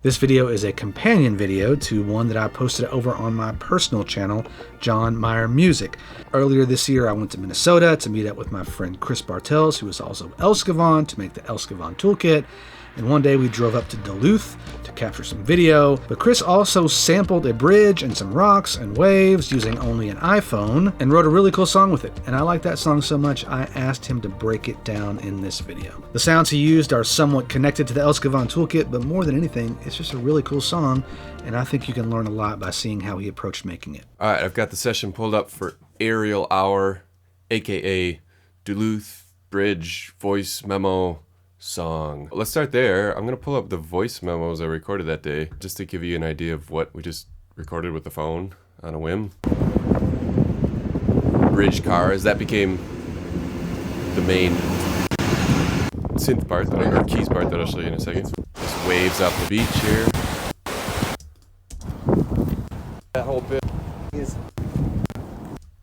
This video is a companion video to one that I posted over on my personal channel, John Meyer Music. Earlier this year, I went to Minnesota to meet up with my friend Chris Bartels, who is also Elskavon, to make the Elskavon toolkit. And one day we drove up to Duluth to capture some video, but Chris also sampled a bridge and some rocks and waves using only an iPhone and wrote a really cool song with it. And I like that song so much, I asked him to break it down in this video. The sounds he used are somewhat connected to the Elskavon toolkit, but more than anything, it's just a really cool song, and I think you can learn a lot by seeing how he approached making it. All right, I've got the session pulled up for Aerial Hour, aka Duluth Bridge Voice Memo song. Let's start there. I'm gonna pull up the voice memos I recorded that day just to give you an idea of what we just recorded with the phone on a whim. Bridge cars, that became the main synth part or keys part that I'll show you in a second. Just waves up the beach here. That whole bit is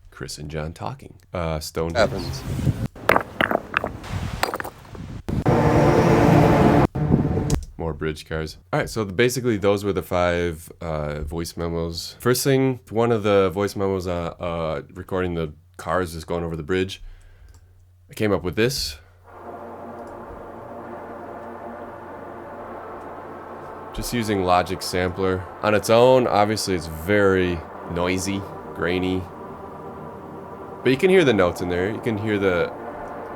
Chris and John talking. Stone happens. More bridge cars. All right, so basically those were the 5 voice memos. First thing, one of the voice memos recording the cars just going over the bridge, I came up with this. Just using Logic sampler. On its own, obviously it's very noisy, grainy, but you can hear the notes in there. You can hear the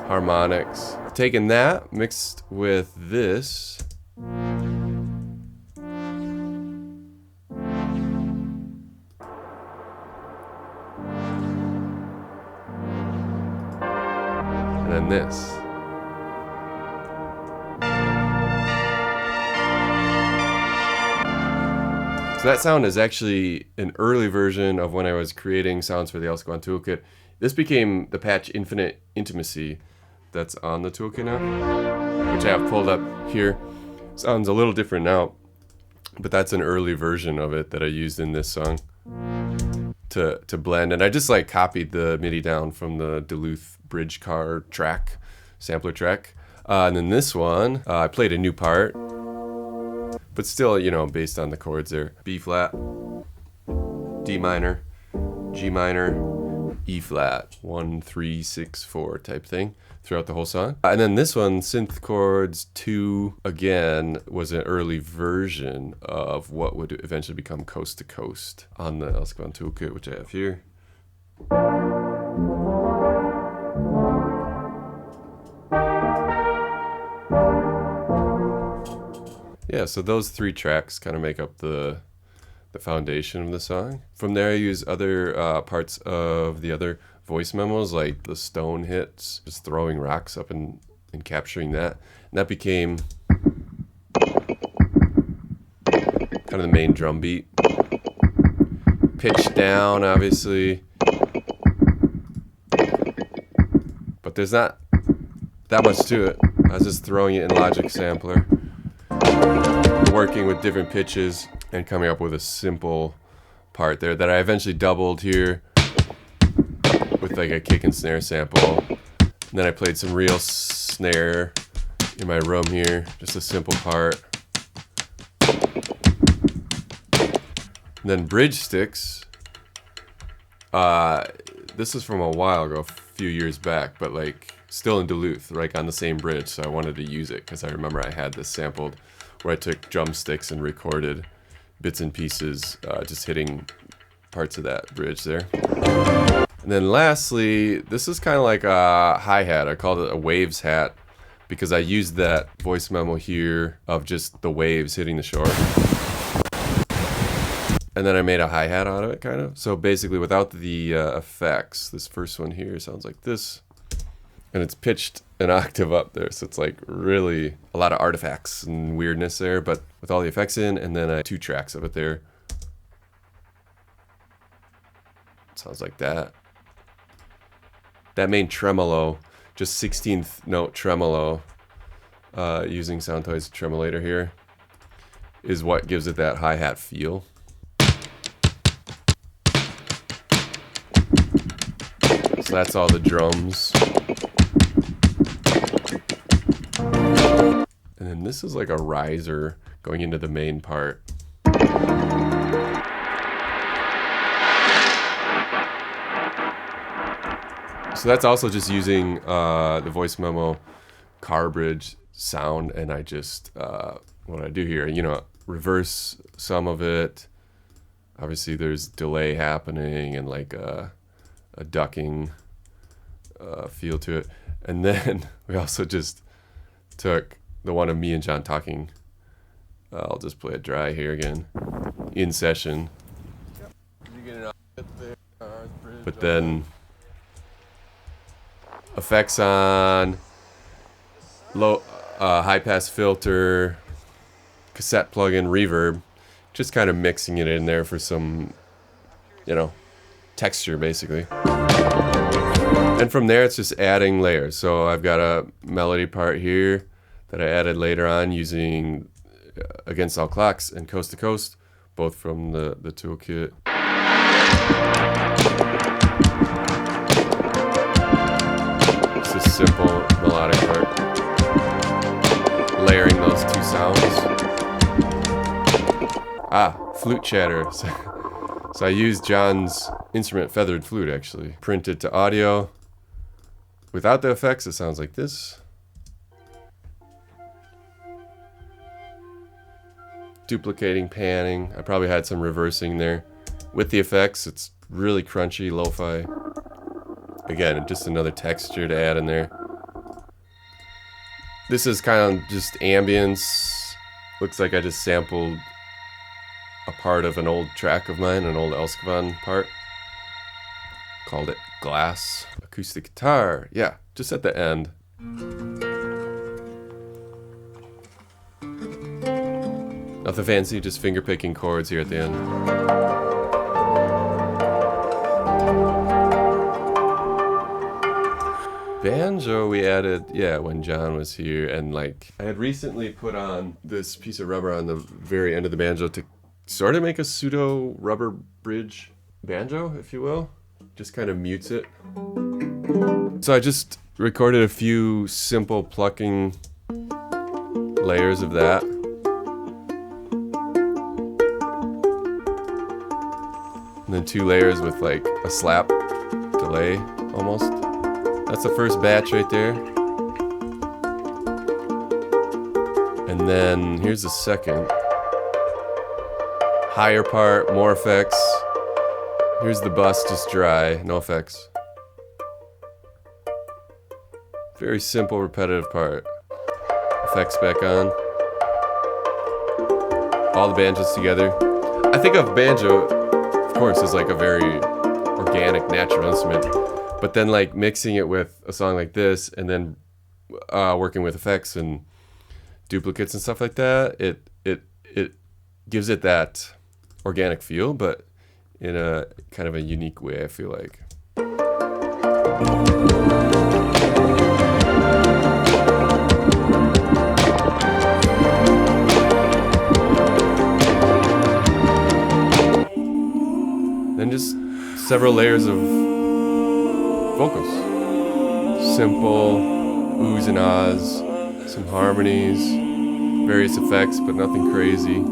harmonics. Taking that, mixed with this, and then this. So that sound is actually an early version of when I was creating sounds for the Elskavon toolkit. This became the patch Infinite Intimacy that's on the toolkit now, which I have pulled up here. Sounds a little different now, but that's an early version of it that I used in this song to blend. And I just like copied the MIDI down from the Duluth bridge car track, sampler track. And then this one, I played a new part, but still, you know, based on the chords there. B flat, D minor, G minor, E flat, 1, 3, 6, 4 type thing throughout the whole song. And then this one, Synth Chords 2, again, was an early version of what would eventually become Coast to Coast on the Elskavon toolkit, which I have here. Yeah, so those 3 tracks kind of make up the foundation of the song. From there I use other parts of the other voice memos, like the stone hits, just throwing rocks up and capturing that. And that became kind of the main drum beat. Pitch down, obviously. But there's not that much to it. I was just throwing it in Logic sampler, working with different pitches and coming up with a simple part there that I eventually doubled here with like a kick and snare sample. And then I played some real snare in my room here, just a simple part. And then bridge sticks. This is from a while ago, a few years back, but like still in Duluth, like on the same bridge, so I wanted to use it because I remember I had this sampled where I took drumsticks and recorded bits and pieces, just hitting parts of that bridge there. And then lastly, this is kind of like a hi-hat. I called it a waves hat because I used that voice memo here of just the waves hitting the shore. And then I made a hi-hat out of it, kind of. So basically, without the effects, this first one here sounds like this. And it's pitched an octave up there, so it's like really a lot of artifacts and weirdness there, but with all the effects in, and then 2 tracks of it there. Sounds like that. That main tremolo, just 16th note tremolo, using Soundtoys tremolator here, is what gives it that hi-hat feel. So that's all the drums. And then this is like a riser going into the main part. So that's also just using the voice memo car bridge sound, and I just what I do here, you know, reverse some of it. Obviously there's delay happening and like a ducking feel to it. And then we also just took the one of me and John talking. I'll just play it dry here again, in session. But then effects on, low, high pass filter, cassette plug-in, reverb, just kind of mixing it in there for some, you know, texture basically. And from there it's just adding layers. So I've got a melody part here that I added later on using Against All Clocks and Coast to Coast, both from the toolkit. It's a simple melodic part, layering those two sounds. Flute chatter. So I used John's instrument feathered flute actually. Printed to audio. Without the effects, it sounds like this. Duplicating, panning. I probably had some reversing there. With the effects, it's really crunchy, lo-fi. Again, just another texture to add in there. This is kind of just ambience. Looks like I just sampled a part of an old track of mine, an old Elskavon part. Called it Glass. Acoustic guitar. Yeah, just at the end. Nothing fancy, just finger picking chords here at the end. Banjo we added, yeah, when John was here, and like I had recently put on this piece of rubber on the very end of the banjo to sort of make a pseudo rubber bridge banjo, if you will. Just kind of mutes it. So I just recorded a few simple plucking layers of that. And then 2 layers with like a slap delay almost. That's the first batch right there. And then here's the second. Higher part, more effects. Here's the bus, just dry, no effects. Very simple, repetitive part. Effects back on. All the banjos together. I think of banjo, of course, as like a very organic, natural instrument. But then like mixing it with a song like this and then working with effects and duplicates and stuff like that, it gives it that organic feel, but in a kind of a unique way, I feel like. Then just several layers of vocals. Simple oohs and ahs, some harmonies, various effects, but nothing crazy.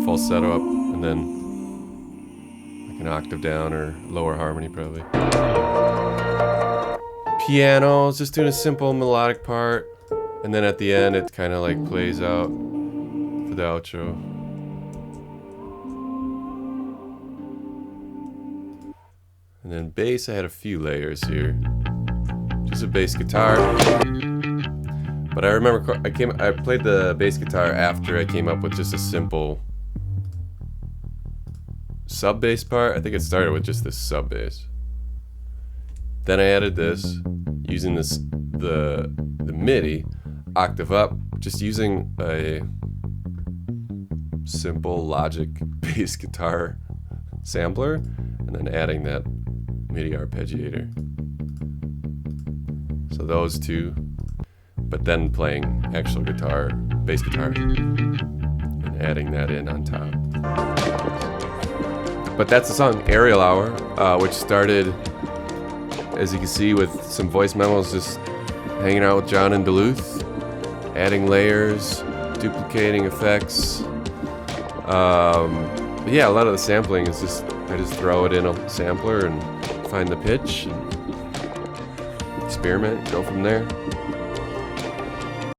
Falsetto up and then like an octave down or lower harmony probably. Piano is just doing a simple melodic part, and then at the end it kind of like plays out for the outro. And then bass, I had a few layers here. Just a bass guitar. But I remember I played the bass guitar after I came up with just a simple sub bass part. I think it started with just this sub bass. Then I added this using the MIDI octave up, just using a simple Logic bass guitar sampler, and then adding that MIDI arpeggiator. So those two, but then playing actual guitar, bass guitar, and adding that in on top. But that's the song, Aerial Hour, which started, as you can see, with some voice memos, just hanging out with John in Duluth, adding layers, duplicating effects. But yeah, a lot of the sampling is just, I just throw it in a sampler and find the pitch and experiment, go from there.